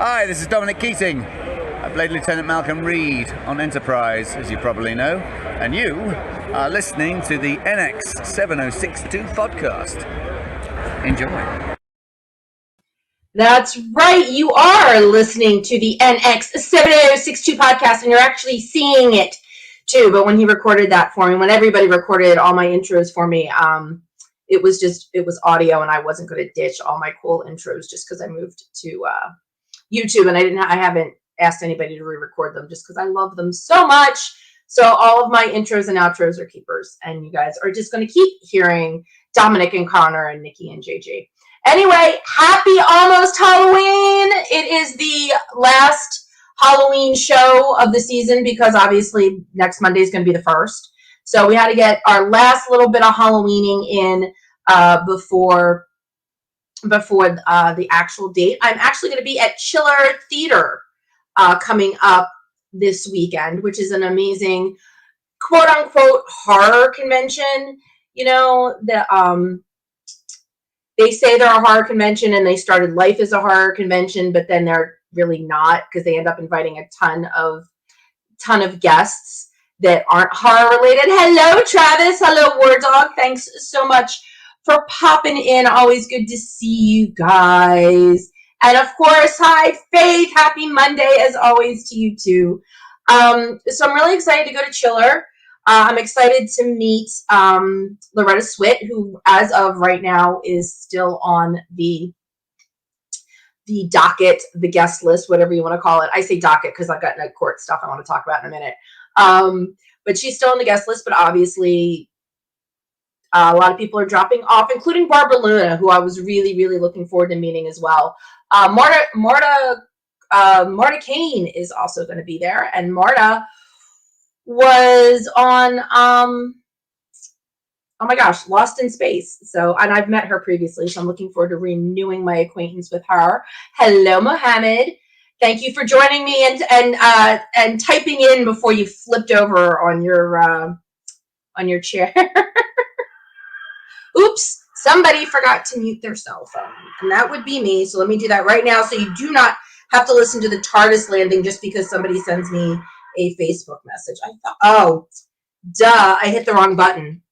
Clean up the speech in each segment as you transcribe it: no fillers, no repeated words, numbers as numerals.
Hi, this is Dominic Keating. I played Lieutenant Malcolm Reed on Enterprise, as you probably know, and you are listening to the NX 7062 podcast. Enjoy. That's right, you are listening to the NX 7062 podcast, and you're actually seeing it too. But when he recorded that for me, when everybody recorded all my intros for me, it was audio, and I wasn't going to ditch all my cool intros just because I moved to YouTube, and I haven't asked anybody to re-record them just because I love them so much. So all of my intros and outros are keepers, and you guys are just going to keep hearing Dominic and Connor and Nikki and JJ. Anyway, happy almost Halloween. It is the last Halloween show of the season because obviously next Monday is going to be the first. So we had to get our last little bit of Halloweening in before the actual date. I'm actually going to be at Chiller Theater coming up this weekend, which is an amazing quote unquote horror convention. You know, they say they're a horror convention and they started life as a horror convention, but then they're really not because they end up inviting a ton of guests that aren't horror related. Hello, Travis. Hello, War Dog. Thanks so much for popping in. Always good to see you guys. And of course, hi, Faith. Happy Monday, as always, to you too. So I'm really excited to go to Chiller. I'm excited to meet Loretta Swit, who, as of right now, is still on the docket, the guest list, whatever you want to call it. I say docket because I've got court stuff I want to talk about in a minute. But she's still on the guest list, but obviously a lot of people are dropping off, including Barbara Luna, who I was really, really looking forward to meeting as well. Marta Kane is also going to be there, and Marta was on oh my gosh, Lost in Space. So, and I've met her previously, so I'm looking forward to renewing my acquaintance with her. Hello, Mohammed. Thank you for joining me and typing in before you flipped over on your chair. Oops, somebody forgot to mute their cell phone, and that would be me. So let me do that right now, so you do not have to listen to the TARDIS landing just because somebody sends me a Facebook message. I thought, oh, duh, I hit the wrong button.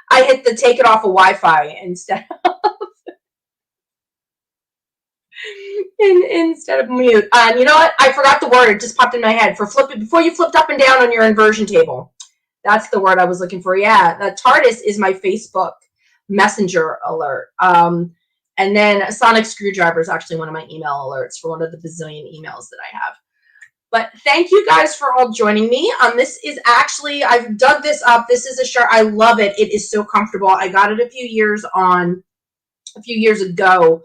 I hit the take it off of Wi-Fi instead of mute. And you know what? I forgot the word. It just popped in my head. Before you flipped up and down on your inversion table. That's the word I was looking for. Yeah, the TARDIS is my Facebook Messenger alert. And then a sonic screwdriver is actually one of my email alerts for one of the bazillion emails that I have. But thank you guys for all joining me. This is actually, I've dug this up. This is a shirt. I love it. It is so comfortable. I got it a few years ago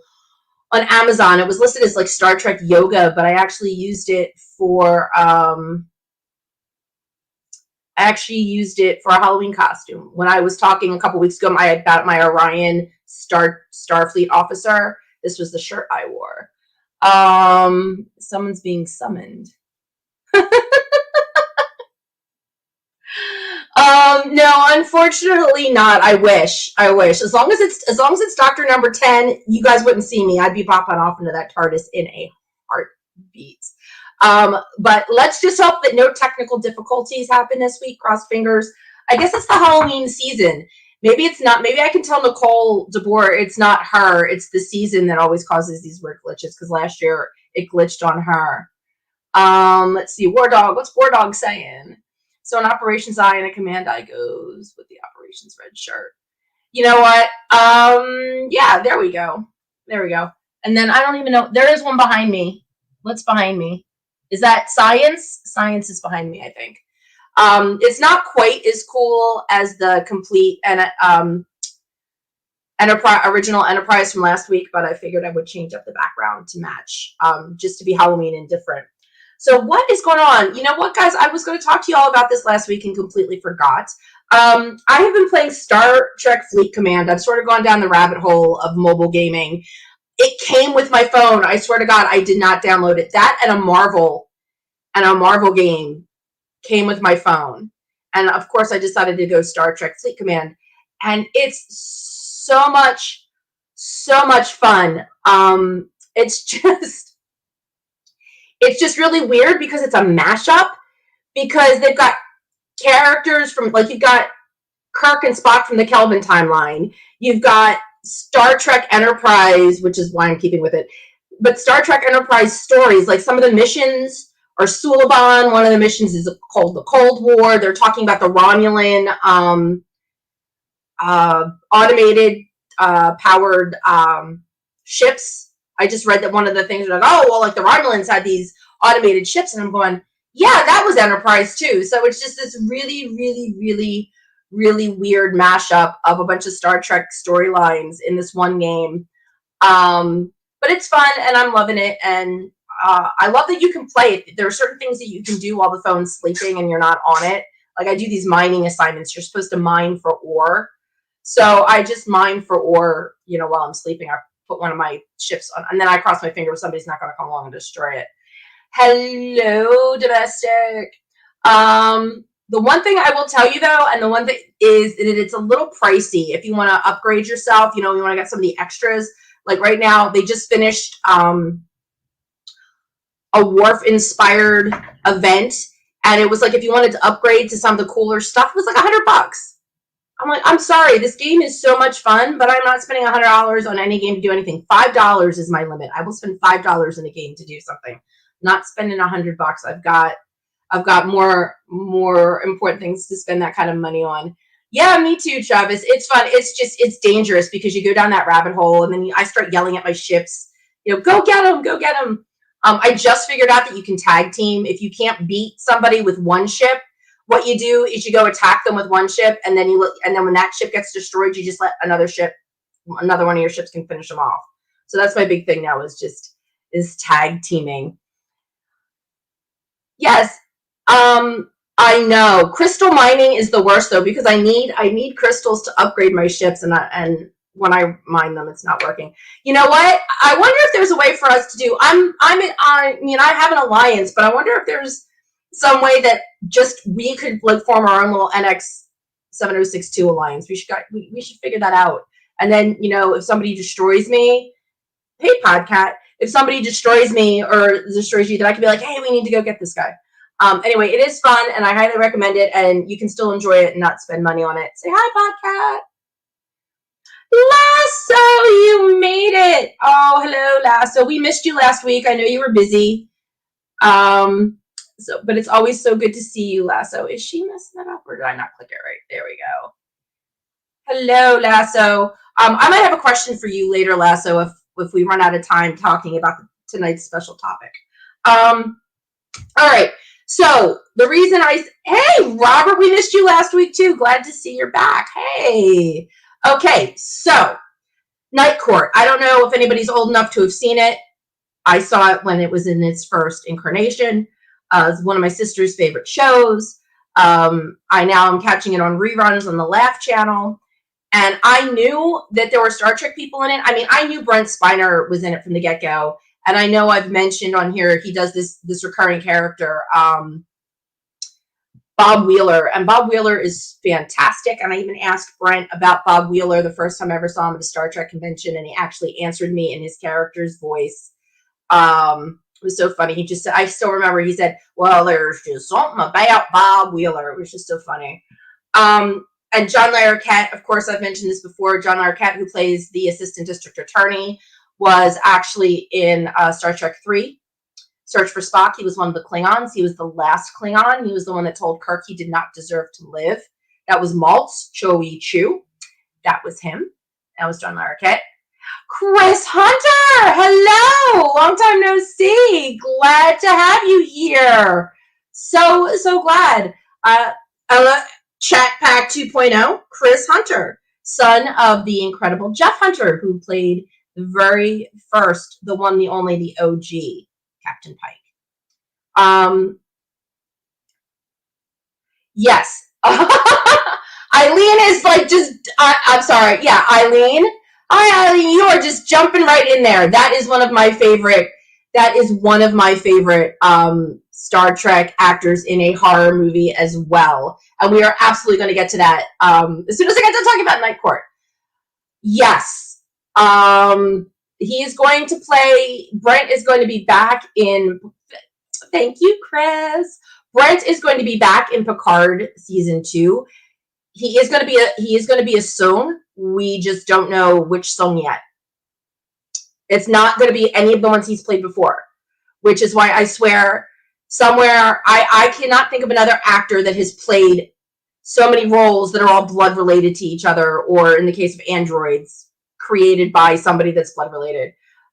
on Amazon. It was listed as like Star Trek yoga, but I actually used it for a Halloween costume. When I was talking a couple weeks ago, I had got my Orion Starfleet officer. This was the shirt I wore. Someone's being summoned. No, unfortunately not. I wish. As long as it's Doctor Number 10, you guys wouldn't see me. I'd be popping off into that TARDIS in a heartbeat. But let's just hope that no technical difficulties happen this week. Cross fingers. I guess it's the Halloween season. Maybe it's not. Maybe I can tell Nicole DeBoer it's not her. It's the season that always causes these weird glitches, because last year it glitched on her. Let's see. War Dog. What's War Dog saying? So an operations eye and a command eye goes with the operations red shirt. You know what? Yeah, there we go. And then I don't even know. There is one behind me. What's behind me? Is that Science? Science is behind me, I think. It's not quite as cool as the complete original Enterprise from last week, but I figured I would change up the background to match, just to be Halloween and different. So what is going on? You know what, guys? I was going to talk to you all about this last week and completely forgot. I have been playing Star Trek Fleet Command. I've sort of gone down the rabbit hole of mobile gaming. It came with my phone. I swear to God, I did not download it. That and a Marvel game came with my phone. And of course, I decided to go Star Trek Fleet Command. And it's so much fun. It's just it's just really weird because it's a mashup, because they've got characters from, like, you've got Kirk and Spock from the Kelvin timeline. You've got Star Trek Enterprise, which is why I'm keeping with it. But Star Trek Enterprise stories, like some of the missions are Suliban. One of the missions is called the Cold War. They're talking about the Romulan automated powered ships. I just read that one of the things was like, oh, well, like the Romulans had these automated ships, and I'm going, yeah, that was Enterprise too. So it's just this really, really, really, really weird mashup of a bunch of Star Trek storylines in this one game. But it's fun, and I'm loving it, and I love that you can play it. There are certain things that you can do while the phone's sleeping and you're not on it. Like, I do these mining assignments. You're supposed to mine for ore. So I just mine for ore, while I'm sleeping. I put one of my ships on, and then I cross my fingers somebody's not going to come along and destroy it. Hello, domestic. The one thing I will tell you, though, and the one thing is that it's a little pricey if you want to upgrade yourself. You want to get some of the extras. Like right now, they just finished a Wharf-inspired event, and it was like if you wanted to upgrade to some of the cooler stuff, it was like $100. I'm like, I'm sorry, this game is so much fun, but I'm not spending $100 on any game to do anything. $5 is my limit. I will spend $5 in a game to do something. Not spending $100. I've got more important things to spend that kind of money on. Yeah, me too, Travis. It's fun. It's dangerous because you go down that rabbit hole, and then I start yelling at my ships. Go get them, go get them. I just figured out that you can tag team. If you can't beat somebody with one ship, what you do is you go attack them with one ship, and then when that ship gets destroyed, you just let another one of your ships can finish them off. So that's my big thing now is tag teaming. Yes. I know crystal mining is the worst though, because I need crystals to upgrade my ships, and when I mine them, it's not working. You know what? I wonder if there's a way for us to do. I have an alliance, but I wonder if there's some way that just we could form our own little NX 7062 alliance. We should figure that out. And then if somebody destroys me, hey Podcat, if somebody destroys me or destroys you, then I can be like, hey, we need to go get this guy. Anyway, it is fun, and I highly recommend it, and you can still enjoy it and not spend money on it. Say hi, Podcat. Lasso, you made it. Oh, hello, Lasso. We missed you last week. I know you were busy. But it's always so good to see you, Lasso. Is she messing that up, or did I not click it right? There we go. Hello, Lasso. I might have a question for you later, Lasso, if we run out of time talking about tonight's special topic. All right. So the reason hey, Robert, we missed you last week too. Glad to see you're back. Hey. Okay, so Night Court. I don't know if anybody's old enough to have seen it. I saw it when it was in its first incarnation. It's one of my sister's favorite shows. I now am catching it on reruns on the Laugh channel. And I knew that there were Star Trek people in it. I mean, I knew Brent Spiner was in it from the get-go. And I know I've mentioned on here, he does this recurring character, Bob Wheeler. And Bob Wheeler is fantastic. And I even asked Brent about Bob Wheeler the first time I ever saw him at a Star Trek convention. And he actually answered me in his character's voice. It was so funny. He just said, I still remember he said, well, there's just something about Bob Wheeler. It was just so funny. And John Laircat, of course, I've mentioned this before. John Laircat, who plays the assistant district attorney, was actually in Star Trek 3, Search for Spock. He was one of the Klingons. He was the last Klingon. He was the one that told Kirk he did not deserve to live. That was Maltz Cho-Yi-Chu. That was him. That was John Laircat. Chris Hunter, hello. Long time no see. Glad to have you here. So glad. Chat Pack 2.0, Chris Hunter, son of the incredible Jeff Hunter, who played the very first, the one, the only, the OG Captain Pike. Yes. Eileen is like I'm sorry. Yeah, Eileen. Hi, Eileen. You are just jumping right in there. That is one of my favorite Star Trek actors in a horror movie as well. And we are absolutely going to get to that as soon as I get done talking about Night Court. Yes. He is going to play, Brent is going to be back in, Thank you, Chris. Brent is going to be back in Picard season 2. He is going to be a Sung. We just don't know which Sung yet. It's not going to be any of the ones he's played before, which is why I swear somewhere I cannot think of another actor that has played so many roles that are all blood related to each other, or in the case of androids, created by somebody that's blood related.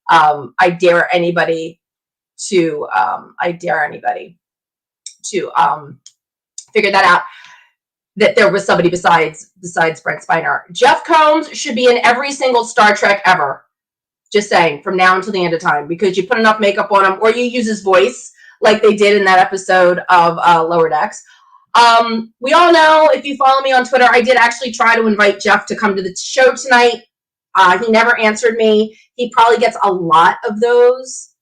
I dare anybody to figure that out, that there was somebody besides Brent Spiner. Jeff Combs should be in every single Star Trek ever. Just saying, from now until the end of time, because you put enough makeup on him, or you use his voice like they did in that episode of Lower Decks. We all know, if you follow me on Twitter, I did actually try to invite Jeff to come to the show tonight. He never answered me. He probably gets a lot of those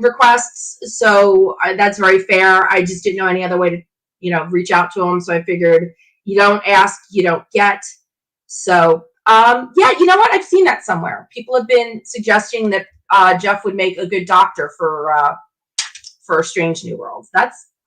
requests, so that's very fair. I just didn't know any other way to, reach out to him, so I figured you don't ask, you don't get. So, yeah, you know what? I've seen that somewhere. People have been suggesting that Jeff would make a good doctor for Strange New Worlds.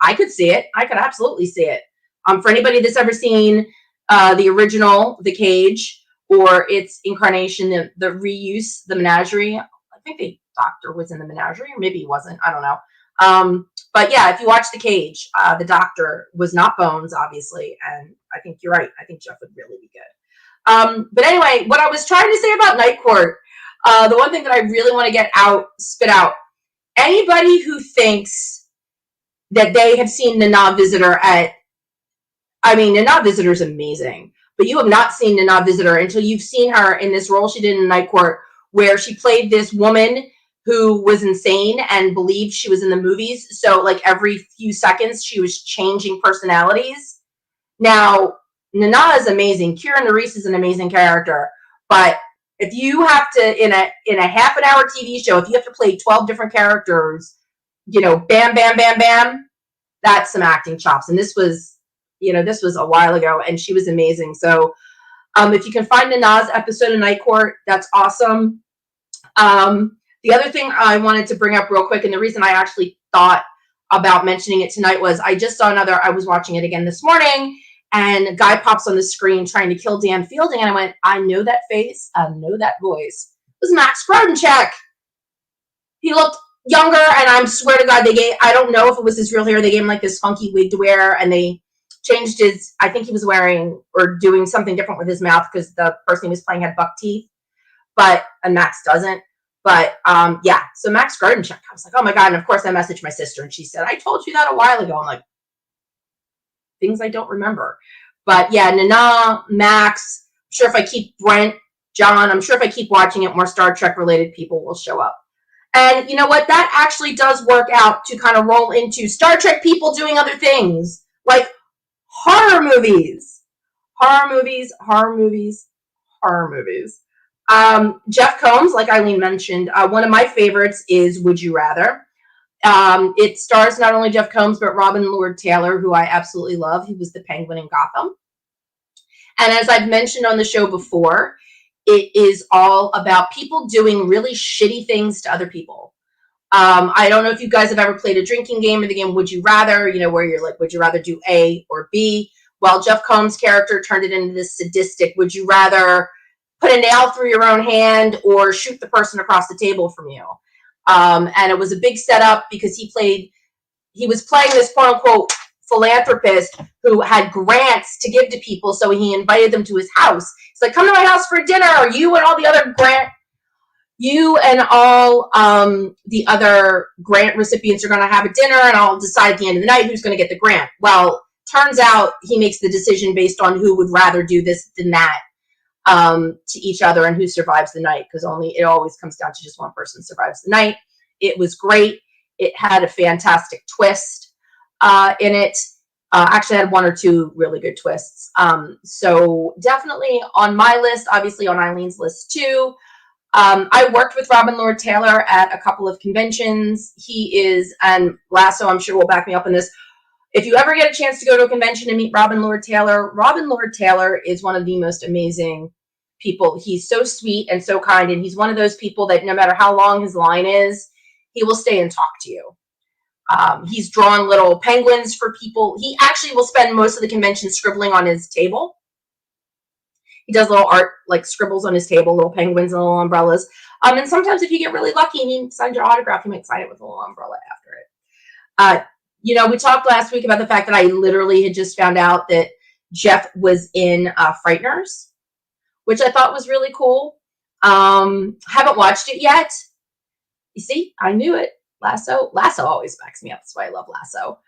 I could see it. I could absolutely see it. For anybody that's ever seen the original, The Cage, or its incarnation, the reuse, The Menagerie. I think the doctor was in The Menagerie, or maybe he wasn't. I don't know. But yeah, if you watch The Cage, the doctor was not Bones, obviously, and I think you're right. I think Jeff would really be good. But anyway, what I was trying to say about Night Court, the one thing that I really want to spit out, anybody who thinks that they have seen Nana Visitor Nana Visitor is amazing, but you have not seen Nana Visitor until you've seen her in this role she did in Night Court, where she played this woman who was insane and believed she was in the movies. So like every few seconds she was changing personalities. Now, Nana is amazing. Kira Nerys is an amazing character, but if you have to, in a half an hour TV show, if you have to play 12 different characters, bam, bam, bam, bam, that's some acting chops. And this was a while ago, and she was amazing. So if you can find Nana's episode of Night Court, that's awesome. The other thing I wanted to bring up real quick, and the reason I actually thought about mentioning it tonight, was I just saw I was watching it again this morning, and a guy pops on the screen trying to kill Dan Fielding, and I went, I know that face, I know that voice. It was Max Grodenchek. He looked younger, and I swear to God, I don't know if it was his real hair, they gave him like this funky wig to wear, and they changed I think he was wearing or doing something different with his mouth because the person he was playing had buck teeth, and Max doesn't. But yeah, so Max Grodenchek, I was like, oh my God. And of course I messaged my sister and she said, I told you that a while ago. I'm like, things I don't remember. But yeah, Nana, Max, I'm sure if I keep Brent, John, I'm sure if I keep watching it, more Star Trek related people will show up. And you know what? That actually does work out to kind of roll into Star Trek people doing other things, like horror movies. Jeff Combs, like Eileen mentioned, one of my favorites is Would You Rather. It stars not only Jeff Combs, but Robin Lord Taylor, who I absolutely love. He was the Penguin in Gotham. And as I've mentioned on the show before, it is all about people doing really shitty things to other people. I don't know if you guys have ever played a drinking game or the game Would You Rather, where you're like, would you rather do A or B? Well, Jeff Combs' character turned it into this sadistic, would you rather put a nail through your own hand or shoot the person across the table from you? And it was a big setup because he was playing this quote unquote philanthropist who had grants to give to people. So he invited them to his house. He's like, come to my house for dinner. You and all the other grant recipients are going to have a dinner, and I'll decide at the end of the night who's going to get the grant. Well, turns out he makes the decision based on who would rather do this than that to each other and who survives the night, because it always comes down to just one person survives the night. It was great. It had a fantastic twist in it. Actually had one or two really good twists. So definitely on my list, obviously on Eileen's list too. I worked with Robin Lord Taylor at a couple of conventions. And Lasso, I'm sure will back me up on this. If you ever get a chance to go to a convention and meet Robin Lord Taylor is one of the most amazing people. He's so sweet and so kind, and he's one of those people that no matter how long his line is, he will stay and talk to you. He's drawn little penguins for people. He actually will spend most of the convention scribbling on his table. He does little art, like scribbles on his table, little penguins and little umbrellas. And sometimes if you get really lucky and he signs your autograph, he might sign it with a little umbrella after it. We talked last week about the fact that I literally had just found out that Jeff was in Frighteners, which I thought was really cool. Haven't watched it yet. You see, I knew it. Lasso always backs me up. That's why I love Lasso.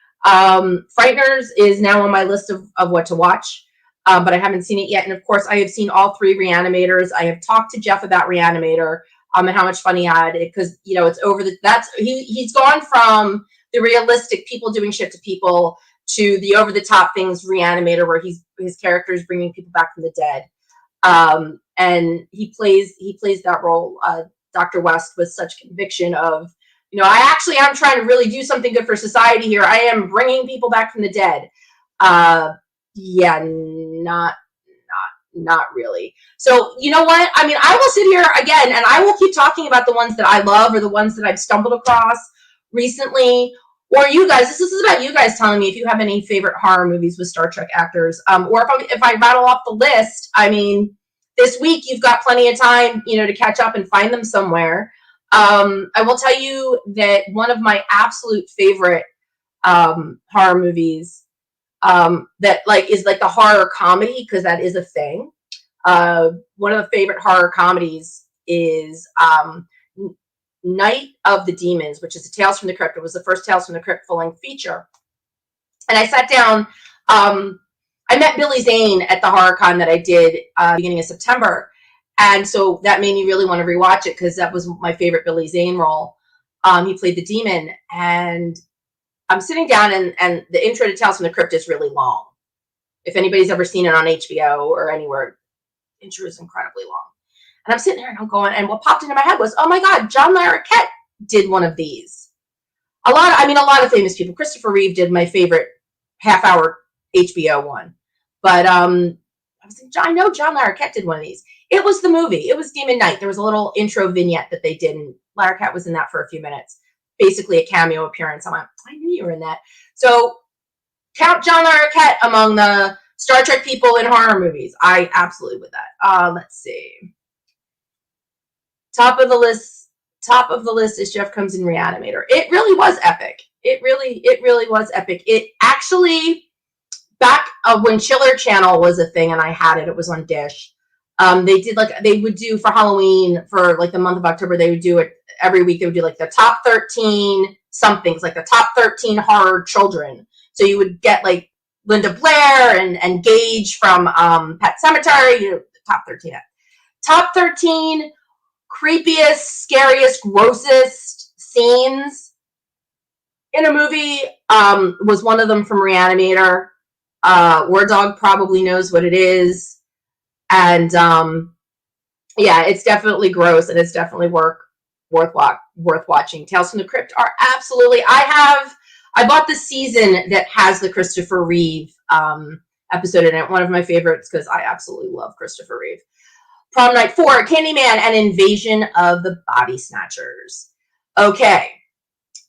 Frighteners is now on my list of what to watch. But I haven't seen it yet. And of course, I have seen all 3 Reanimators. I have talked to Jeff about Reanimator and how much fun he had, because it's over he's gone from the realistic people doing shit to people to the over the top things Reanimator, where his character is bringing people back from the dead. And he plays that role, Dr. West, with such conviction of, I actually am trying to really do something good for society here. I am bringing people back from the dead. Yeah, not really. So you know what? I mean, I will sit here again and I will keep talking about the ones that I love or the ones that I've stumbled across recently. Or you guys, this is about you guys telling me if you have any favorite horror movies with Star Trek actors. Or if I rattle off the list, I mean, this week you've got plenty of time, to catch up and find them somewhere. I will tell you that one of my absolute favorite horror movies that is like the horror comedy, because that is a thing. One of the favorite horror comedies is Night of the Demons, which is a Tales from the Crypt. It was the first Tales from the Crypt full-length feature. And I sat down, I met Billy Zane at the HorrorCon that I did beginning of September. And so that made me really want to rewatch it, because that was my favorite Billy Zane role. He played the demon, and I'm sitting down, and the intro to Tales from the Crypt is really long. If anybody's ever seen it on HBO or anywhere, the intro is incredibly long. And I'm sitting there and I'm going, and what popped into my head was, oh my God, John Laircat did one of these. A lot of famous people. Christopher Reeve did my favorite half-hour HBO one. But I was like, I know John Laircat did one of these. It was the movie. It was Demon Night. There was a little intro vignette that they did, and Laircat was in that for a few minutes. Basically a cameo appearance. I'm like, I knew you were in that. So count John Laircat among the Star Trek people in horror movies. I absolutely would that. Let's see. Top of the list is Jeff Comes in Reanimator. It really was epic. It really was epic. It actually, back when Chiller Channel was a thing and I had it, it was on Dish. They would do for Halloween, for like the month of October, they would do it every week. They would do like the top 13 somethings, like the top 13 horror children. So you would get like Linda Blair and Gage from Pet Sematary, top 13 creepiest, scariest, grossest scenes in a movie. Was one of them from Reanimator. War Dog probably knows what it is. And yeah, it's definitely gross, and it's definitely worth watching. Tales from the Crypt are absolutely. I bought the season that has the Christopher Reeve episode in it. One of my favorites, because I absolutely love Christopher Reeve. Prom Night 4, Candyman, and Invasion of the Body Snatchers. Okay,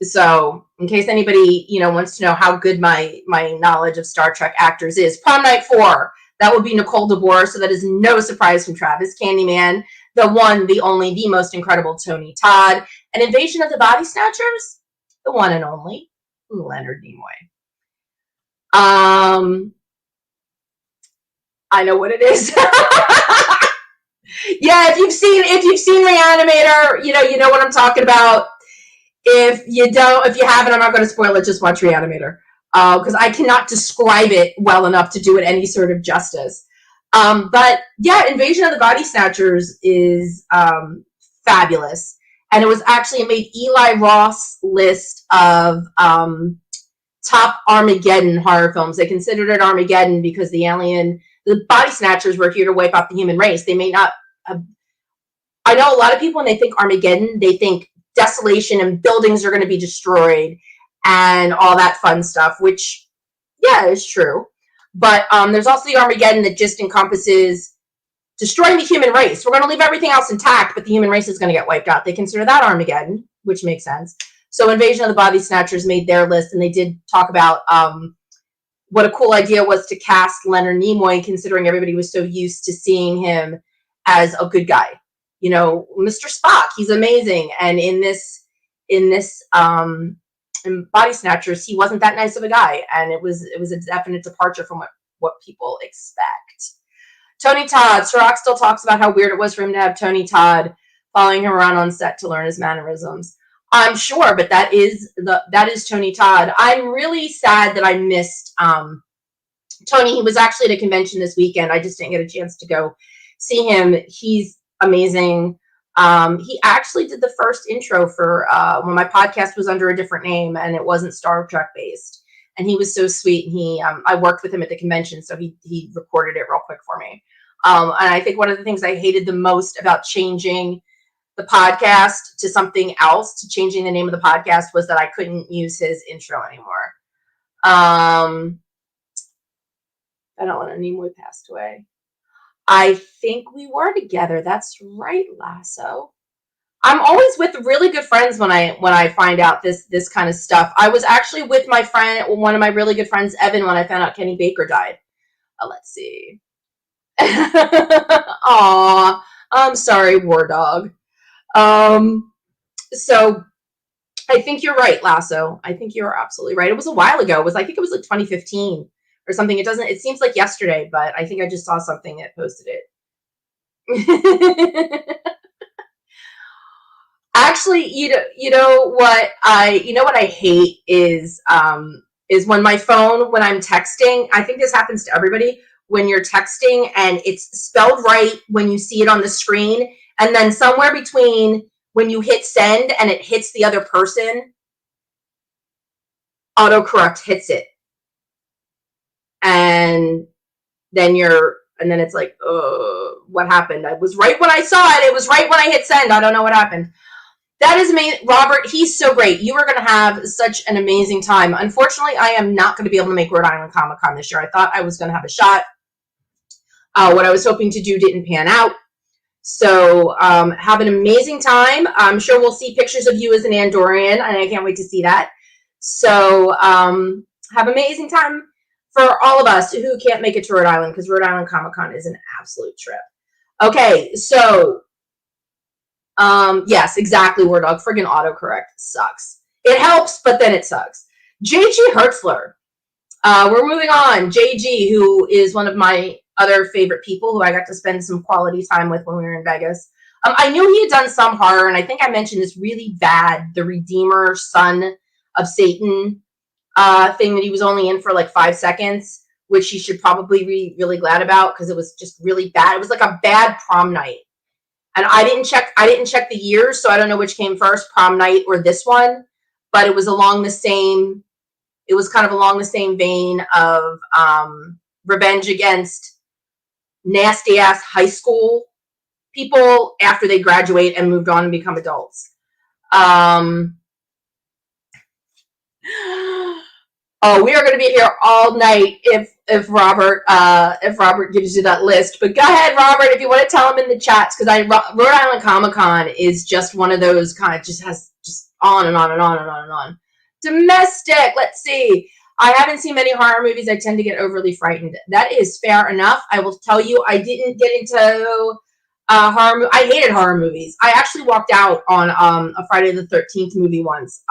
so in case anybody wants to know how good my knowledge of Star Trek actors is, Prom Night 4. That would be Nicole DeBoer, so that is no surprise from Travis. Candyman, the one, the only, the most incredible Tony Todd. And Invasion of the Body Snatchers, the one and only Leonard Nimoy. I know what it is. Yeah, if you've seen Reanimator, you know what I'm talking about. If you haven't, I'm not going to spoil it. Just watch Reanimator. Because I cannot describe it well enough to do it any sort of justice. But yeah, Invasion of the Body Snatchers is fabulous. And it made Eli Roth's list of top Armageddon horror films. They considered it Armageddon because the Body Snatchers were here to wipe out the human race. They may not have, I know a lot of people, when they think Armageddon, they think desolation and buildings are going to be destroyed and all that fun stuff, which, yeah, is true. But there's also the Armageddon that just encompasses destroying the human race. We're going to leave everything else intact, but the human race is going to get wiped out. They consider that Armageddon, which makes sense. So Invasion of the Body Snatchers made their list, and they did talk about what a cool idea was to cast Leonard Nimoy, considering everybody was so used to seeing him as a good guy. You know, Mr. Spock, he's amazing. And in Body Snatchers, he wasn't that nice of a guy. And it was a definite departure from what people expect. Tony Todd. Sirach still talks about how weird it was for him to have Tony Todd following him around on set to learn his mannerisms. I'm sure, but that is Tony Todd. I'm really sad that I missed Tony. He was actually at a convention this weekend. I just didn't get a chance to go see him. He's amazing. He actually did the first intro for when my podcast was under a different name and it wasn't Star Trek based. And he was so sweet. And I worked with him at the convention, so he recorded it real quick for me. And I think one of the things I hated the most about changing the podcast to something else, to changing the name of the podcast, was that I couldn't use his intro anymore. I don't want to. Nimoy passed away. I think we were together. That's right, Lasso. I'm always with really good friends when I find out this kind of stuff. I was actually with my friend, one of my really good friends, Evan, when I found out Kenny Baker died. Let's see. Aw, I'm sorry, War Dog. So I think you're right, Lasso. I think you're absolutely right. It was a while ago. I think it was like 2015 or something. It seems like yesterday, but I think I just saw something that posted it. Actually, you know what I hate is when my phone, when I'm texting, I think this happens to everybody, when you're texting and it's spelled right when you see it on the screen, and then somewhere between when you hit send and it hits the other person, autocorrect hits it. And then it's like, what happened? I was right when I saw it. It was right when I hit send. I don't know what happened. That is amazing. Robert, he's so great. You are going to have such an amazing time. Unfortunately, I am not going to be able to make Rhode Island Comic Con this year. I thought I was going to have a shot. What I was hoping to do didn't pan out. So have an amazing time. I'm sure we'll see pictures of you as an Andorian, and I can't wait to see that. So have an amazing time for all of us who can't make it to Rhode Island, because Rhode Island Comic Con is an absolute trip. Okay, so yes, exactly, War Dog. Friggin' autocorrect sucks. It helps, but then it sucks. JG Hertzler. We're moving on. JG, who is one of my other favorite people who I got to spend some quality time with when we were in Vegas. I knew he had done some horror, and I think I mentioned this really bad, The Redeemer, Son of Satan thing that he was only in for like 5 seconds, which he should probably be really glad about, because it was just really bad. It was like a bad prom night. And I didn't check the years, so I don't know which came first, prom night or this one, but it was kind of along the same vein of revenge against nasty ass high school people after they graduate and moved on and become adults. Oh, we are going to be here all night if Robert gives you that list. But go ahead, Robert, if you want to tell him in the chats, because Rhode Island Comic Con is just one of those kind of just has just on and on and on and on and on. Domestic, let's see. I haven't seen many horror movies. I tend to get overly frightened. That is fair enough. I will tell you, I didn't get into horror. I hated horror movies. I actually walked out on a Friday the 13th movie once.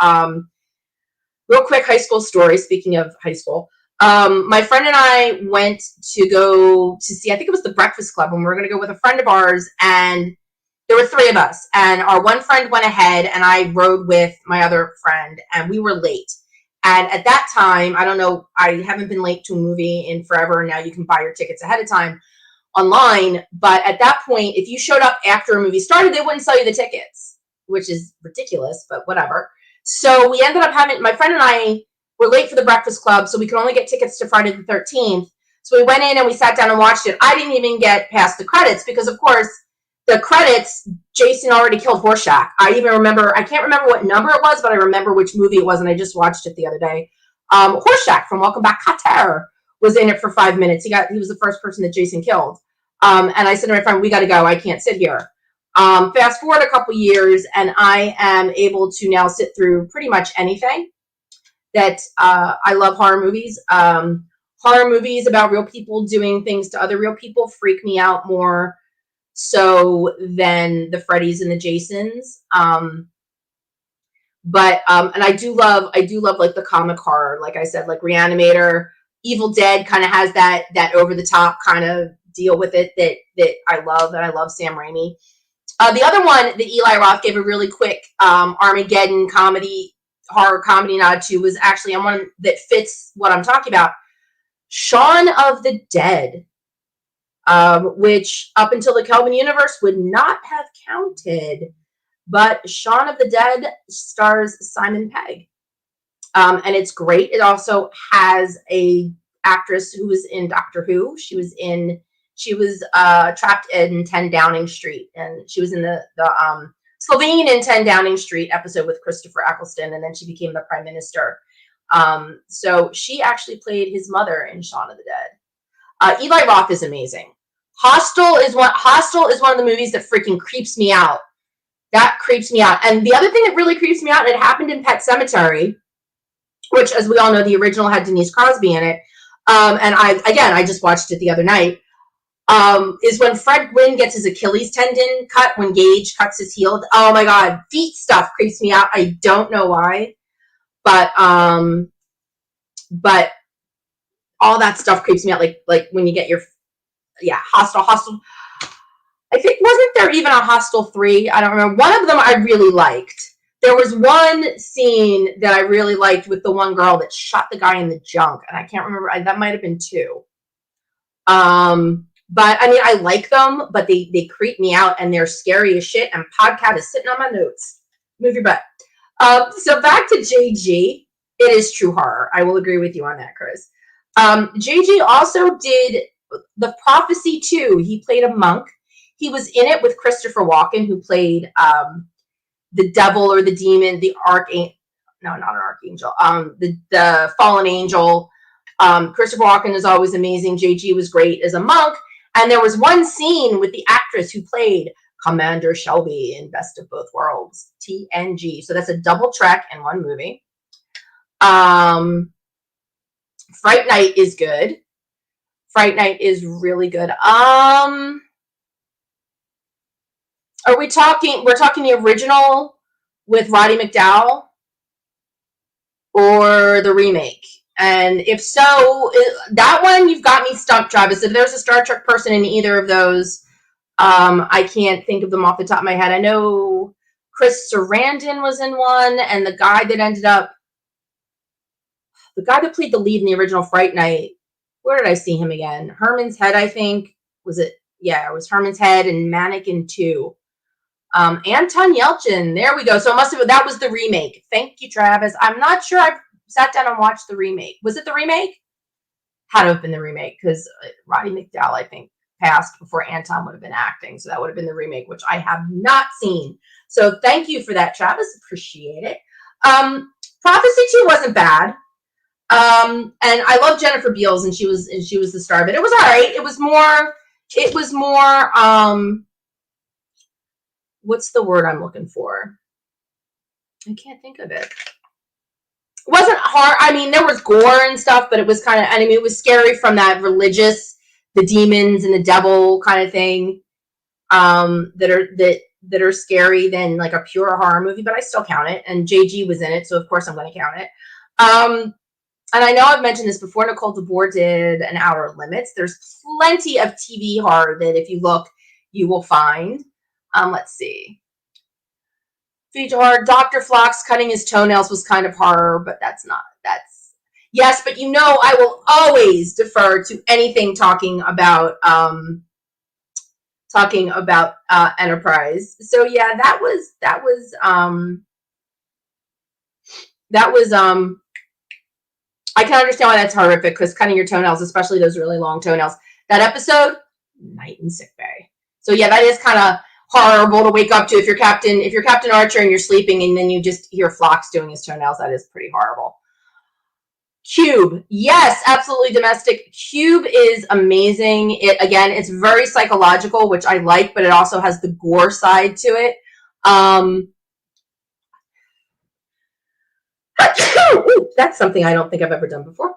Real quick high school story, speaking of high school. My friend and I went to go to see, I think it was The Breakfast Club, and we were going to go with a friend of ours, and there were 3 of us, and our one friend went ahead, and I rode with my other friend, and we were late. And at that time, I don't know, I haven't been late to a movie in forever, and now you can buy your tickets ahead of time online, but at that point, if you showed up after a movie started, they wouldn't sell you the tickets, which is ridiculous, but whatever. So we ended up my friend and I were late for The Breakfast Club, so we could only get tickets to Friday the 13th. So we went in and we sat down and watched it. I didn't even get past the credits because, of course, the credits, Jason already killed Horshack. I can't remember what number it was, but I remember which movie it was, and I just watched it the other day. Horshack from Welcome Back, Kotter was in it for 5 minutes. He was the first person that Jason killed. And I said to my friend, we got to go. I can't sit here. Fast forward a couple years, and I am able to now sit through pretty much anything. That I love horror movies. Horror movies about real people doing things to other real people freak me out more so than the Freddys and the Jasons. But and I do love like the comic horror, like I said, like Reanimator, Evil Dead kind of has that over the top kind of deal with it that I love, and I love Sam Raimi. The other one that Eli Roth gave a really quick Armageddon horror comedy nod to was actually on one that fits what I'm talking about, Shaun of the Dead, which up until the Kelvin universe would not have counted. But Shaun of the Dead stars Simon Pegg. And it's great. It also has a actress who was in Doctor Who. She was trapped in 10 Downing Street, and she was in the Slovene in 10 Downing Street episode with Christopher Eccleston, and then she became the Prime Minister. So she actually played his mother in Shaun of the Dead. Eli Roth is amazing. Hostel is one of the movies that freaking creeps me out. That creeps me out. And the other thing that really creeps me out, it happened in Pet Sematary, which, as we all know, the original had Denise Crosby in it. And I just watched it the other night. Is when Fred Gwynne gets his Achilles tendon cut when Gage cuts his heel. Oh my God, feet stuff creeps me out. I don't know why, but all that stuff creeps me out. Like when you get Hostel. I think, wasn't there even a Hostel 3? I don't remember. One of them I really liked. There was one scene that I really liked with the one girl that shot the guy in the junk, and I can't remember. That might have been 2. But I mean, I like them, but they creep me out, and they're scary as shit. And Podcat is sitting on my notes. Move your butt. So back to JG. It is true horror. I will agree with you on that, Chris. JG also did The Prophecy 2. He played a monk. He was in it with Christopher Walken, who played the devil or the demon, the archangel. No, not an archangel. The fallen angel. Christopher Walken is always amazing. JG was great as a monk. And there was one scene with the actress who played Commander Shelby in Best of Both Worlds, TNG. So that's a double trek in one movie. Fright Night is good. Fright Night is really good. We're talking the original with Roddy McDowall or the remake? And if so, that one, you've got me stumped, Travis. If there's a Star Trek person in either of those, I can't think of them off the top of my head. I know Chris Sarandon was in one, and the guy that played the lead in the original Fright Night, where did I see him again? Herman's Head, I think. Was it? Yeah, it was Herman's Head and Mannequin 2. Anton Yelchin. There we go. So that was the remake. Thank you, Travis. I'm not sure I've sat down and watched the remake. Was it the remake? Had to have been the remake, because Roddy McDowall, I think, passed before Anton would have been acting. So that would have been the remake, which I have not seen. So thank you for that, Travis. Appreciate it. Prophecy 2 wasn't bad. And I love Jennifer Beals, and she was the star of it. It was all right. It was more what's the word I'm looking for? I can't think of it. It wasn't hard. I mean, there was gore and stuff, but it was kind of, I mean, it was scary from that religious, the demons and the devil kind of thing, that are scary than like a pure horror movie, but I still count it. And JG was in it, so of course I'm going to count it. And I know I've mentioned this before. Nicole DeBoer did an Outer Limits. There's plenty of TV horror that if you look, you will find. Let's see. Feature horror. Dr. Flox cutting his toenails was kind of horror, but yes, but I will always defer to anything talking about Enterprise. So yeah, that was I can understand why that's horrific, because cutting your toenails, especially those really long toenails, that episode, night in sick bay. So yeah, that is kind of horrible to wake up to if you're Captain Archer and you're sleeping and then you just hear Phlox doing his toenails. That is pretty horrible. Cube. Yes, absolutely domestic. Cube is amazing. It's very psychological, which I like, but it also has the gore side to it. That's something I don't think I've ever done before.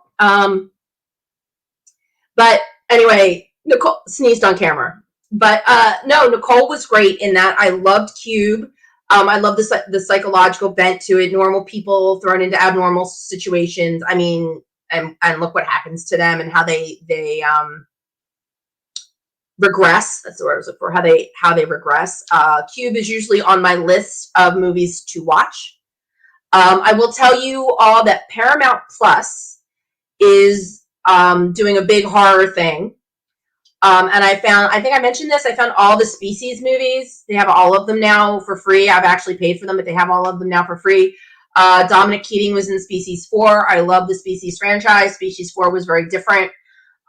But anyway, Nicole sneezed on camera. But no, Nicole was great in that. I loved Cube. I love the psychological bent to it. Normal people thrown into abnormal situations. I mean, and look what happens to them and how they regress. That's the word I was looking for. How they regress. Cube is usually on my list of movies to watch. I will tell you all that Paramount Plus is doing a big horror thing. And I think I mentioned this, I found all the Species movies. They have all of them now for free. I've actually paid for them, but they have all of them now for free. Dominic Keating was in Species 4. I love the Species franchise. Species 4 was very different.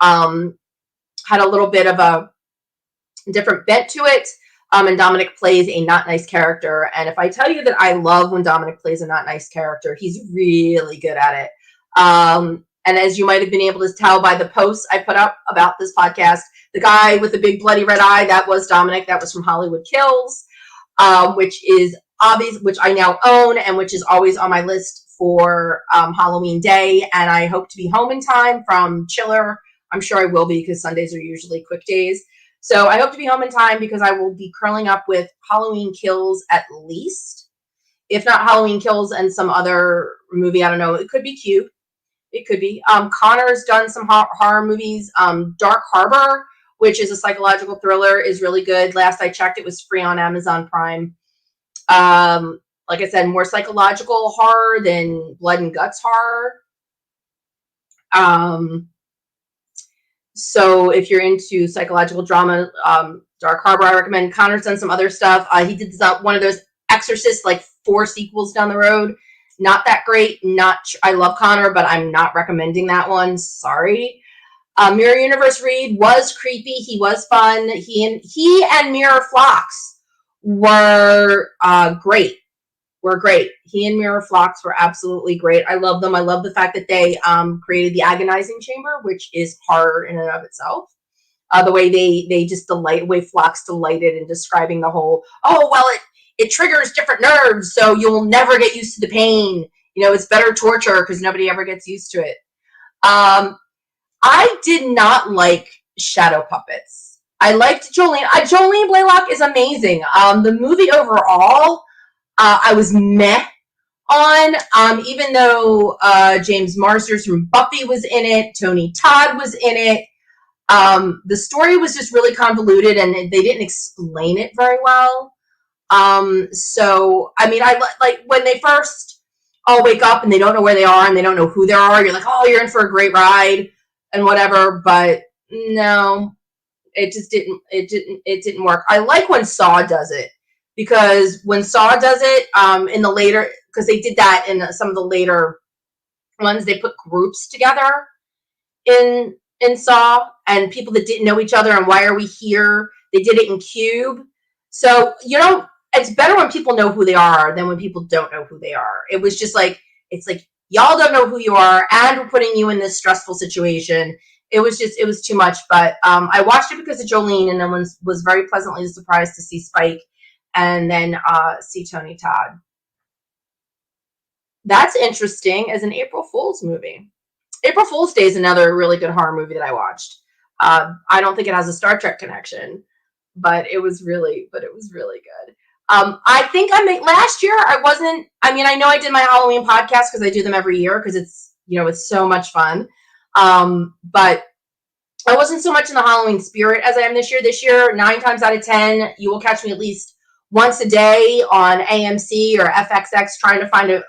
Had a little bit of a different bent to it. And Dominic plays a not nice character. And if I tell you that I love when Dominic plays a not nice character, he's really good at it. And as you might have been able to tell by the posts I put up about this podcast, the guy with the big bloody red eye, that was Dominic. That was from Hollywood Kills, which is obvious, which I now own and which is always on my list for Halloween Day. And I hope to be home in time from Chiller. I'm sure I will be because Sundays are usually quick days. So I hope to be home in time because I will be curling up with Halloween Kills at least. If not Halloween Kills and some other movie, I don't know. It could be Cube. It could be. Connor's done some horror movies. Dark Harbor, which is a psychological thriller, is really good. Last I checked, it was free on Amazon Prime. Like I said, more psychological horror than blood and guts horror. So if you're into psychological drama, Dark Harbor, I recommend. Connor's done some other stuff. He did one of those Exorcist, like 4 sequels down the road. Not that great. I love Connor, but I'm not recommending that one. Sorry. Mirror Universe Reed was creepy. He was fun. He and Mirror Flocks were great. He and Mirror Flocks were absolutely great. I love them. I love the fact that they created the agonizing chamber, which is horror in and of itself. The way they just way Flocks delighted in describing the whole, it triggers different nerves, so you'll never get used to the pain. You know, it's better torture because nobody ever gets used to it. I did not like shadow puppets. I liked Jolene. Jolene Blaylock is amazing. The movie overall, I was meh on, even though James Marsters from Buffy was in it, Tony Todd was in it. The story was just really convoluted, and they didn't explain it very well. So, I mean, I like when they first all wake up and they don't know where they are and they don't know who they are. You're like, oh, you're in for a great ride and whatever. But no, it just didn't work. I like when Saw does it, because when Saw does it, in the later, because they did that in some of the later ones, they put groups together in Saw, and people that didn't know each other and why are we here. They did it in Cube. So, it's better when people know who they are than when people don't know who they are. It was just like, it's like, y'all don't know who you are, and we're putting you in this stressful situation. It was too much. But I watched it because of Jolene, and then was very pleasantly surprised to see Spike and then see Tony Todd. That's interesting as an April Fool's movie. April Fool's Day is another really good horror movie that I watched. I don't think it has a Star Trek connection, but it was really good. I think last year I know I did my Halloween podcast because I do them every year because it's so much fun. But I wasn't so much in the Halloween spirit as I am this year. This year, 9 times out of 10, you will catch me at least once a day on AMC or FXX trying to find a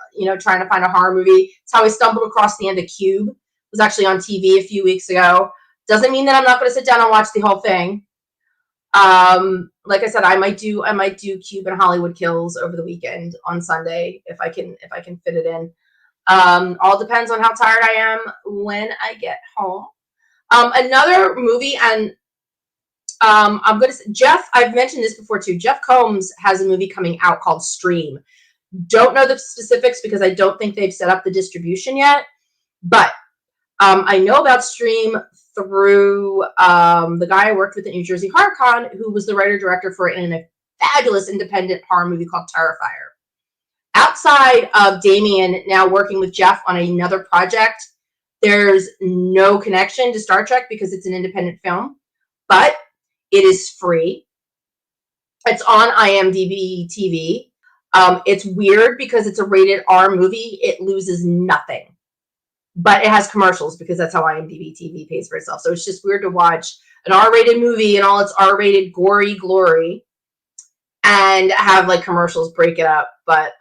horror movie. It's how I stumbled across the end of Cube. It was actually on TV a few weeks ago. Doesn't mean that I'm not going to sit down and watch the whole thing. Like I said, I might do Cube and Hollywood Kills over the weekend on Sunday if I can fit it in. All depends on how tired I am when I get home. Another movie, and I'm going to say, Jeff, I've mentioned this before too. Jeff Combs has a movie coming out called Stream. Don't know the specifics because I don't think they've set up the distribution yet, but I know about Stream through the guy I worked with at New Jersey HorrorCon, who was the writer-director for it in a fabulous independent horror movie called Terrifier. Outside of Damien now working with Jeff on another project, there's no connection to Star Trek because it's an independent film, but it is free. It's on IMDb TV. It's weird because it's a rated R movie. It loses nothing, but it has commercials because that's how IMDb TV pays for itself. So it's just weird to watch an R-rated movie in all its R-rated gory glory and have like commercials break it up. But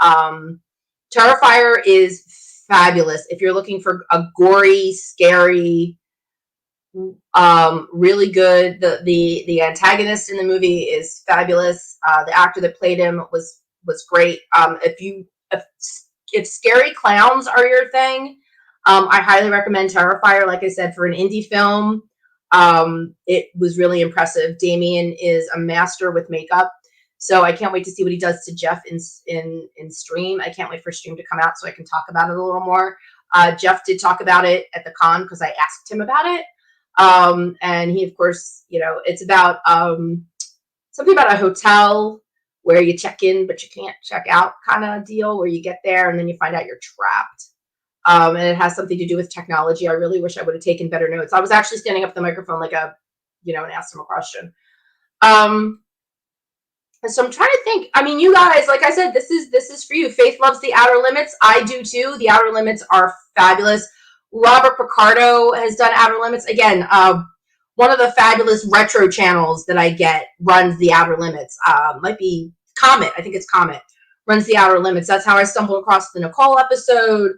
Terrifier is fabulous if you're looking for a gory, scary, really good. The antagonist in the movie is fabulous. The actor that played him was great. If scary clowns are your thing, I highly recommend Terrifier. Like I said, for an indie film, it was really impressive. Damien is a master with makeup, so I can't wait to see what he does to Jeff in Stream. I can't wait for Stream to come out so I can talk about it a little more. Jeff did talk about it at the con because I asked him about it. And he, of course, it's about something about a hotel where you check in but you can't check out kind of deal, where you get there and then you find out you're trapped. And it has something to do with technology. I really wish I would have taken better notes. I was actually standing up at the microphone and asked him a question. And so I'm trying to think. I mean, you guys, like I said, this is for you. Faith loves The Outer Limits. I do too. The Outer Limits are fabulous. Robert Picardo has done Outer Limits. Again, one of the fabulous retro channels that I get runs The Outer Limits. Might be Comet. I think it's Comet. Runs The Outer Limits. That's how I stumbled across the Nicole episode.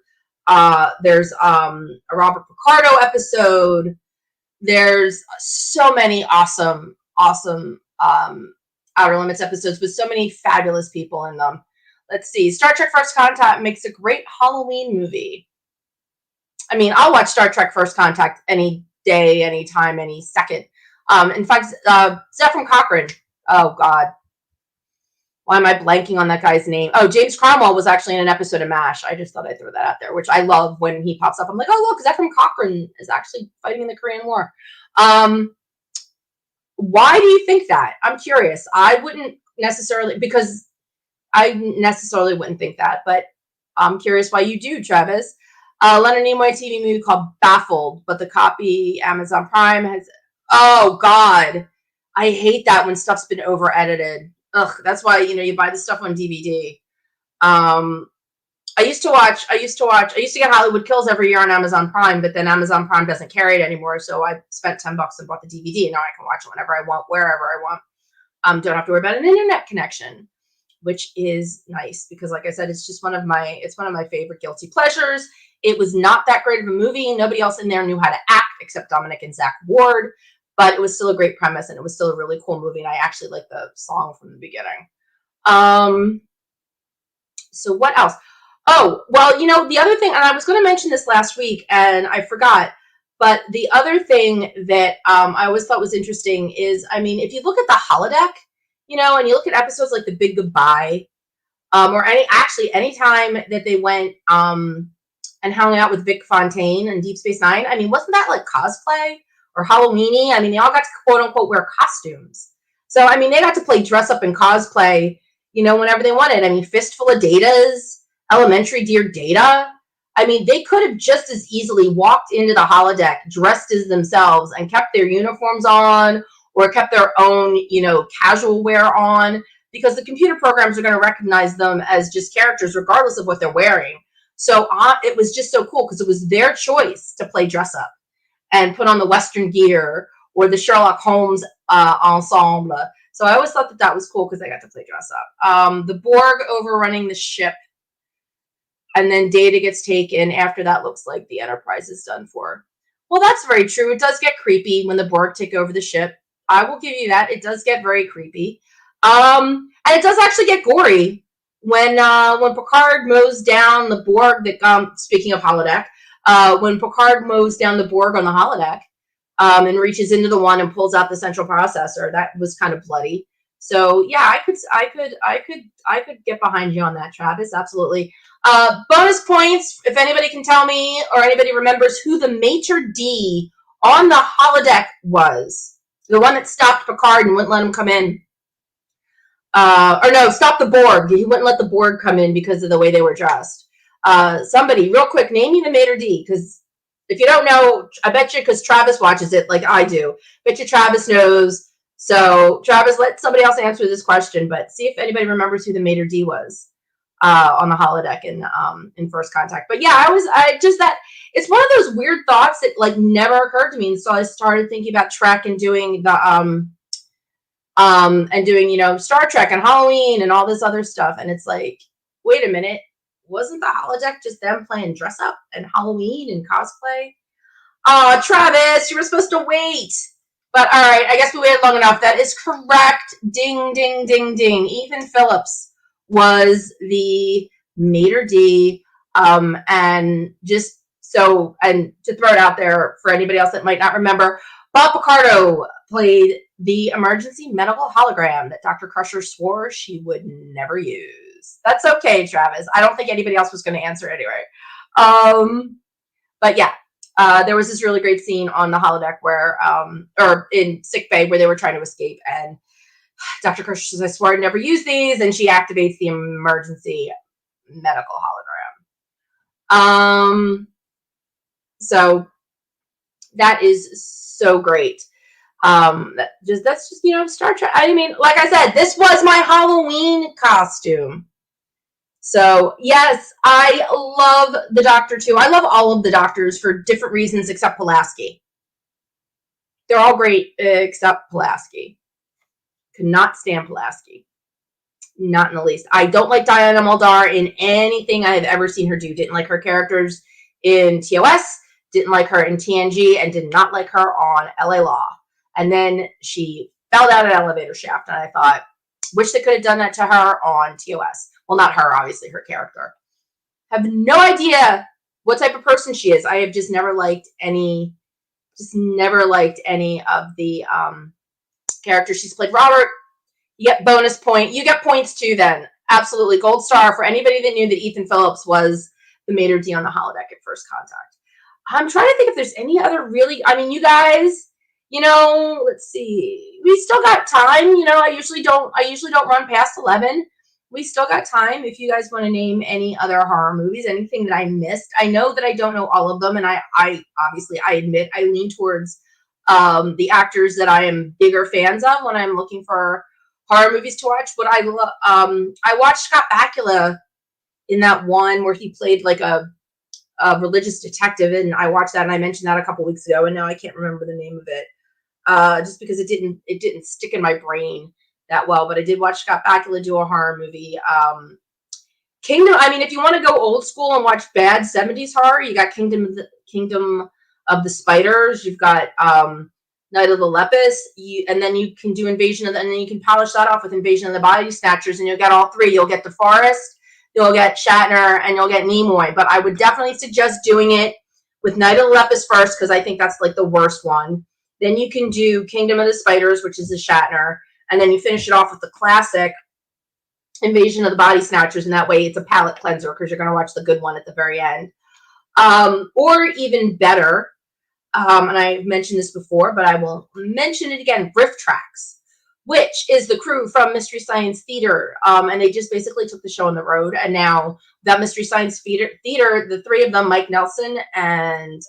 There's a Robert Picardo episode. There's so many awesome Outer Limits episodes with so many fabulous people in them. Let's see. Star Trek First Contact makes a great Halloween movie. I mean, I'll watch Star Trek First Contact any day, any time, any second. In fact, Zefram Cochrane. Oh, God. Why am I blanking on that guy's name? Oh, James Cromwell was actually in an episode of MASH. I just thought I'd throw that out there, which I love when he pops up. I'm like, oh, look, Zefram Cochrane is actually fighting in the Korean War. Why do you think that? I'm curious. I wouldn't necessarily, because I necessarily wouldn't think that, but I'm curious why you do, Travis. Leonard Nimoy TV movie called Baffled, but the copy Amazon Prime has. Oh God, I hate that when stuff's been over edited. Ugh, that's why you buy the stuff on DVD. I used to get Hollywood Kills every year on Amazon Prime, but then Amazon Prime doesn't carry it anymore, so I spent $10 and bought the DVD, and now I can watch it whenever I want, wherever I want. Don't have to worry about an internet connection, which is nice because, like I said, it's one of my favorite guilty pleasures. It was not that great of a movie. Nobody else in there knew how to act except Dominic and Zach Ward, but it was still a great premise, and it was still a really cool movie, and I actually like the song from the beginning. So what else? Oh, well, the other thing, and I was going to mention this last week, and I forgot, but the other thing that I always thought was interesting is, I mean, if you look at the holodeck, and you look at episodes like The Big Goodbye, or anytime that they went and hung out with Vic Fontaine and Deep Space Nine, I mean, wasn't that like cosplay or Halloween-y? I mean, they all got to quote-unquote wear costumes. So, I mean, they got to play dress up and cosplay, whenever they wanted. I mean, Fistful of Datas, Elementary Dear Data. I mean, they could have just as easily walked into the holodeck dressed as themselves and kept their uniforms on or kept their own, casual wear on, because the computer programs are going to recognize them as just characters regardless of what they're wearing. So it was just so cool because it was their choice to play dress up and put on the Western gear or the Sherlock Holmes ensemble. So I always thought that was cool because they got to play dress up. The Borg overrunning the ship, and then Data gets taken. After that, looks like the Enterprise is done for. Well, that's very true. It does get creepy when the Borg take over the ship. I will give you that. It does get very creepy. And it does actually get gory when Picard mows down the Borg. Speaking of holodeck, when Picard mows down the Borg on the holodeck and reaches into the one and pulls out the central processor, that was kind of bloody. So yeah, I could get behind you on that, Travis. Absolutely. Bonus points if anybody can tell me or anybody remembers who the maitre d' on the holodeck was. The one that stopped Picard and wouldn't let him come in. Or no, stop the Borg. He wouldn't let the Borg come in because of the way they were dressed. Somebody, real quick, name me the maitre d', because if you don't know, I bet you, because Travis watches it like I do, bet you Travis knows. So Travis, let somebody else answer this question, but see if anybody remembers who the maitre d' was on the holodeck in First Contact. But yeah, I just that it's one of those weird thoughts that like never occurred to me, and so I started thinking about Trek and doing the and doing, you know, Star Trek and Halloween and all this other stuff. And it's like, wait a minute, wasn't the holodeck just them playing dress up and Halloween and cosplay? Oh, Travis, you were supposed to wait. But all right, I guess we waited long enough. That is correct. Ding, ding, ding, ding. Ethan Phillips was the maitre d'. And just so, and to throw it out there for anybody else that might not remember, Bob Picardo played the emergency medical hologram that Dr. Crusher swore she would never use. That's okay, Travis. I don't think anybody else was going to answer anyway. But yeah, there was this really great scene on the holodeck where, or in sickbay where they were trying to escape, and Dr. Crusher says, I swore I'd never use these, and she activates the emergency medical hologram. So that is so great. That's just, you know, Star Trek. I mean, like I said, this was my Halloween costume. So yes, I love the Doctor too. I love all of the Doctors for different reasons except Pulaski. They're all great except Pulaski. Could not stand Pulaski. Not in the least. I don't like Diana Muldaur in anything I have ever seen her do. Didn't like her characters in TOS, didn't like her in TNG, and did not like her on LA Law. And then she fell down an elevator shaft, and I thought, wish they could have done that to her on TOS. Well, not her, obviously, her character. Have no idea what type of person she is. I have just never liked any of the characters she's played. Robert, you get bonus point. You get points too then. Absolutely. Gold star for anybody that knew that Ethan Phillips was the maitre d' on the holodeck at First Contact. I'm trying to think if there's any other really, I mean, you guys, you know, let's see. We still got time. You know, I usually don't run past 11. We still got time if you guys want to name any other horror movies, anything that I missed. I know that I don't know all of them, and I obviously, I admit I lean towards the actors that I am bigger fans of when I'm looking for horror movies to watch. But I watched Scott Bakula in that one where he played like a religious detective, and I watched that, and I mentioned that a couple weeks ago, and now I can't remember the name of it, just because it didn't stick in my brain that well. But I did watch Scott Bakula do a horror movie. Kingdom. I mean, if you want to go old school and watch bad 70s horror, you got Kingdom of the Spiders. You've got Night of the Lepus. And then you can do and then you can polish that off with Invasion of the Body Snatchers, and you'll get all three. You'll get DeForest, you'll get Shatner, and you'll get Nimoy. But I would definitely suggest doing it with Night of the Lepus first, because I think that's like the worst one. Then you can do Kingdom of the Spiders, which is a Shatner, and then you finish it off with the classic Invasion of the Body Snatchers, and that way it's a palate cleanser because you're going to watch the good one at the very end. Or even better, and I've mentioned this before, but I will mention it again, Riff Tracks, which is the crew from Mystery Science Theater, and they just basically took the show on the road, and now that Mystery Science Theater, the three of them, Mike Nelson and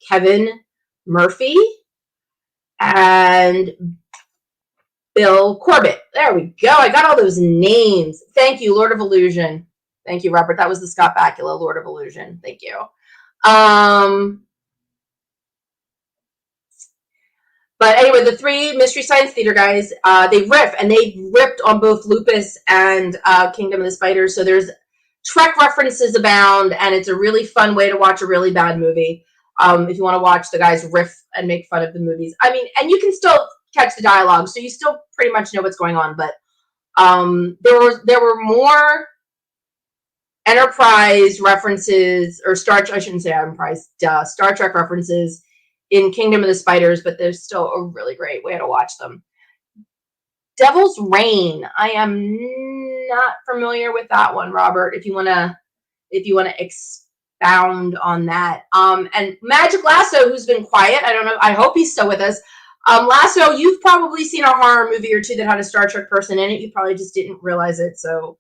Kevin Murphy and Bill Corbett. There we go. I got all those names. Thank you, Lord of Illusion. Thank you, Robert. That was the Scott Bakula, Lord of Illusion. Thank you. But anyway, the three Mystery Science Theater guys, they riff, and they ripped on both Lupus and Kingdom of the Spiders. So there's Trek references abound, and it's a really fun way to watch a really bad movie. If you want to watch the guys riff and make fun of the movies. I mean, and you can still catch the dialogue, so you still pretty much know what's going on. But there were more Enterprise references, or I shouldn't say Enterprise, Star Trek references in Kingdom of the Spiders, but they're still a really great way to watch them. Devil's Reign. I am not familiar with that one, Robert. If you wanna expound on that. And Magic Lasso, who's been quiet. I don't know. I hope he's still with us. Lasso, you've probably seen a horror movie or two that had a Star Trek person in it. You probably just didn't realize it. So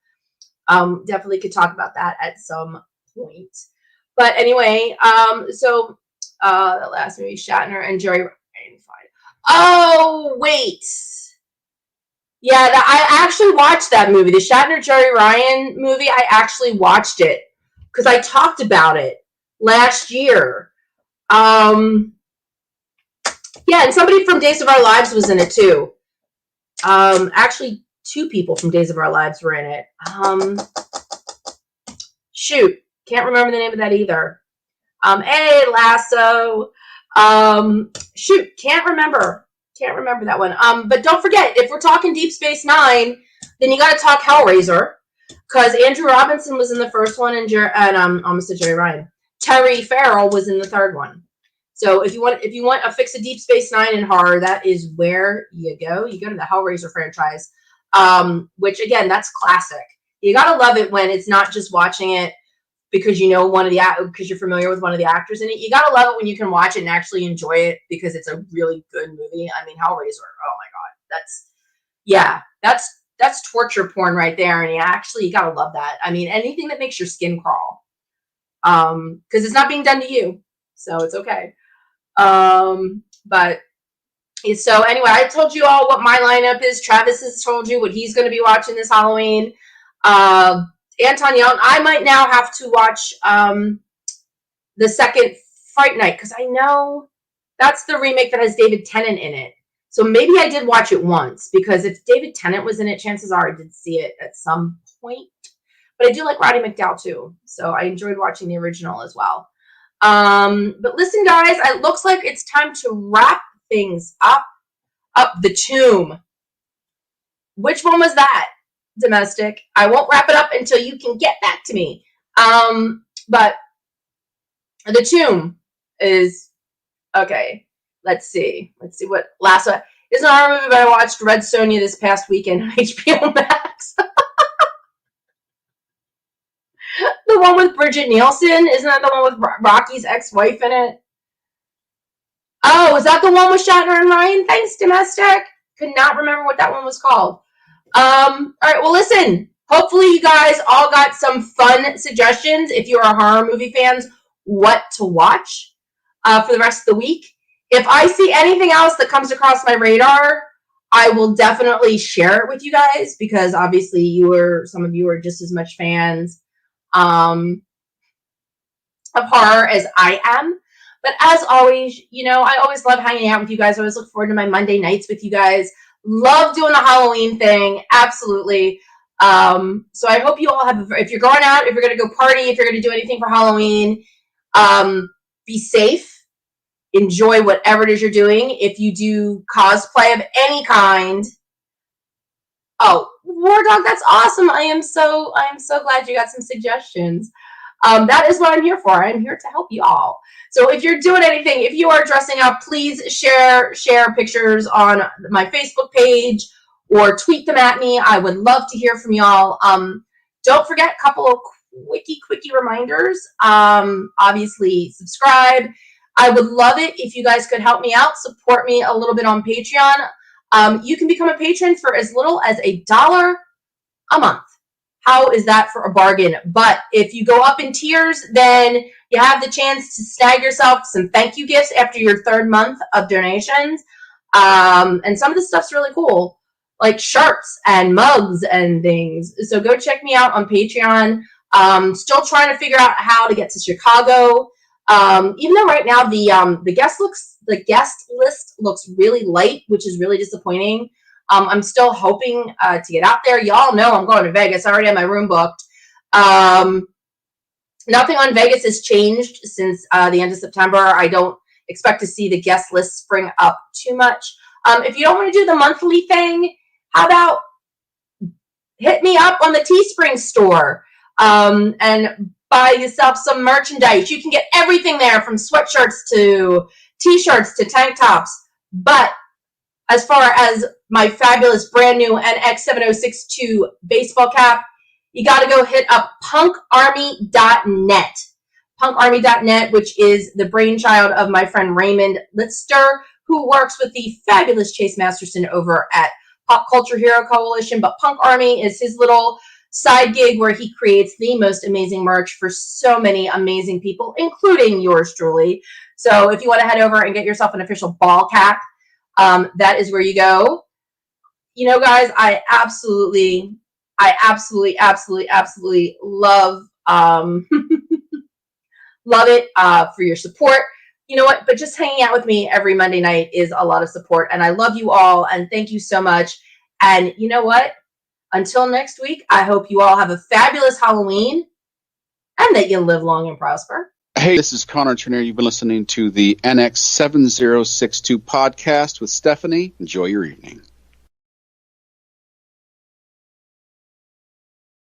definitely could talk about that at some point. But anyway, the last movie, Shatner and Jerry Ryan. Oh, wait. Yeah, I actually watched that movie. The Shatner Jerry Ryan movie, I actually watched it because I talked about it last year. Yeah, and somebody from Days of Our Lives was in it too. Actually, two people from Days of Our Lives were in it. Shoot, can't remember the name of that either. Hey, Lasso. Shoot, can't remember that one. But don't forget, if we're talking Deep Space Nine, then you got to talk Hellraiser, because Andrew Robinson was in the first one, and almost said Jerry Ryan. Terry Farrell was in the third one. So if you want a fix of Deep Space Nine in horror, that is where you go. You go to the Hellraiser franchise, which again, that's classic. You gotta love it when it's not just watching it because you know because you're familiar with one of the actors in it. You gotta love it when you can watch it and actually enjoy it because it's a really good movie. I mean, Hellraiser. Oh my God, that's torture porn right there, and you gotta love that. I mean, anything that makes your skin crawl, because it's not being done to you, so it's okay. But so anyway, I told you all what my lineup is. Travis has told you what he's going to be watching this Halloween. Anton Young, I might now have to watch the second Fright Night because I know that's the remake that has David Tennant in it. So maybe I did watch it once because if David Tennant was in it, chances are I did see it at some point. But I do like Roddy McDowall too, so I enjoyed watching the original as well. But listen, guys, it looks like it's time to wrap things up. The Tomb. Which one was that, Domestic? I won't wrap it up until you can get that to me. But The Tomb is okay. Let's see what last one. It's an horror movie, but I watched Red Sonja this past weekend on HBO Max. The one with Bridget Nielsen? Isn't that the one with Rocky's ex-wife in it? Oh, is that the one with Shatner and Ryan? Thanks, Domestic. Could not remember what that one was called. All right, well, listen. Hopefully you guys all got some fun suggestions, if you are horror movie fans, what to watch for the rest of the week. If I see anything else that comes across my radar, I will definitely share it with you guys because obviously some of you are just as much fans of horror as I am. But as always, I always love hanging out with you guys. I always look forward to my Monday nights with you guys. Love doing the Halloween thing. Absolutely. So I hope you all if you're going out, if you're going to go party, if you're going to do anything for Halloween, be safe. Enjoy whatever it is you're doing. If you do cosplay of any kind, War Dog, that's awesome. I am so glad you got some suggestions. That is what I'm here for. I'm here to help you all. So if you're doing anything, if you are dressing up, please share pictures on my Facebook page or tweet them at me. I would love to hear from y'all. Don't forget a couple of quickie reminders. Obviously, subscribe. I would love it if you guys could help me out, support me a little bit on Patreon. You can become a patron for as little as $1 a month. How is that for a bargain? But if you go up in tiers, then you have the chance to snag yourself some thank you gifts after your third month of donations. And some of the stuff's really cool, like shirts and mugs and things. So go check me out on Patreon. Still trying to figure out how to get to Chicago. Even though right now the guest list looks really light, which is really disappointing. I'm still hoping to get out there. Y'all know I'm going to Vegas. I already have my room booked. Nothing on Vegas has changed since the end of September. I don't expect to see the guest list spring up too much. If you don't want to do the monthly thing, how about hit me up on the Teespring store and buy yourself some merchandise. You can get everything there from sweatshirts to t-shirts to tank tops. But as far as my fabulous brand new NX7062 baseball cap, you got to go hit up punkarmy.net. Punkarmy.net, which is the brainchild of my friend Raymond Litster, who works with the fabulous Chase Masterson over at Pop Culture Hero Coalition. But Punk Army is his little side gig where he creates the most amazing merch for so many amazing people, including yours truly. So if you want to head over and get yourself an official ball cap, that is where you go. You know, guys, I absolutely love love it for your support. You know what? But just hanging out with me every Monday night is a lot of support. And I love you all. And thank you so much. And you know what? Until next week, I hope you all have a fabulous Halloween and that you live long and prosper. Hey, this is Connor Turner. You've been listening to the NX7062 podcast with Stephanie. Enjoy your evening.